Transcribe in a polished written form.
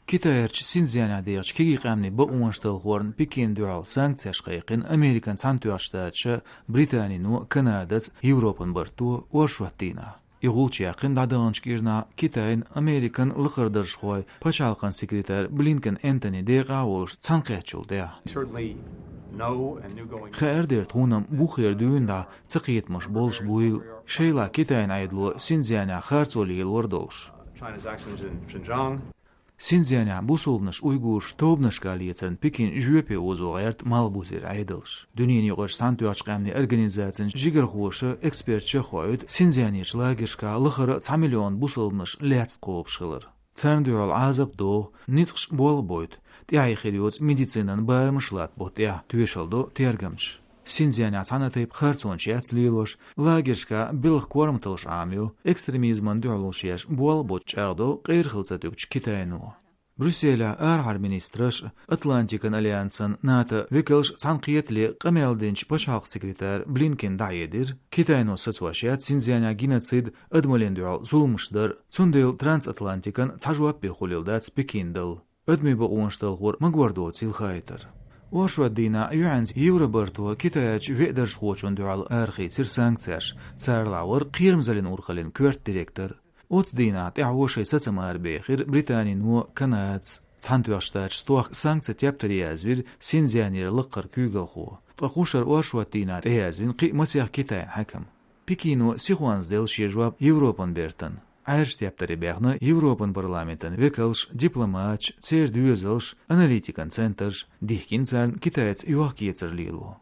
كتايرش سينزيانا ديرش كيجي قامني بقوانشتل غورن بكين دوال سانكتياش قيقين أمريكان سانتواشتاتش بريطاني نو كنادس يوروبن برتو وشوتينا يغولش يقين دادانش كيرنا كتاين أمريكان لخردرش خوي باشالقان سكرتير بلينكن أنتوني ديغا ولش تسانقيتشول ديا خير دير تونم بوخير دويندا تقيت مش بولش بويل شيلا كتاين عيدلو سينزيانا خارتولي الوردولش سينزيانا بوصولنش أويغورش توبنش قاليتن بكين جوبي وزوغيرت مالبوزير عيدلش دنيين يغش سانتواتش قامني أرغانيزاتن جيگر خوش اكسبرت شخويد سينزيانيش لاغشكا لخر 9 مليون بوصولنش لاتس قوبشغلر تساندوال عازب دو نيتقش بول بويد تيعي خيريوز ميديسينان بارمشلات بوتيا تويشلدو تيرغمش سينزيانا سانتيب خرصونش ياتسليلوش لاغشكا بلخ كورمتلش عاميو اكستريميزمان دعلوشياش بول بوتش اغدو غير خلصتوكش كتاينو بروسيلا أرعر مينسترش أتلانتيكان أليانسن ناتا ويكلش سانقيت لي قميل دينش بشاق سكرتار بلينكين دعيدر كتاينو ستواشيات سينزيانا جيناتسيد أدمولين دعال ظلمشدر تسنديل ترانس أتلانتيكان تحجواب بخوليلدات بكيندل أدمي بقونشتل غور مقوردوتي الخايتر وشو دينا يعنز يوربرتو كتايج ويقدرش خوچون دعال أرخي سير سانكتيرش سارلاور قيرمزلين أورخلين كورت ديريكتر اوت دينا تعوشي ستمار بيخير بريطاني نو كنادز تسانتواشتاج ستوخ سانكتي تيابتري ازوير سينزيانير لقر كوغل خو تخوشر واشو دينا تيازوين قي مسيح كتاين حكم بكينو سيخوانز ديل شيجواب يوروبن بيرتن عرش تيابتري بيخنا يوروبن برلامنتن ويكلش ديبلوماتش تير دوزلش اناليتيكان سنترش ديحكين زارن كتايتس يوحكيتر ليلو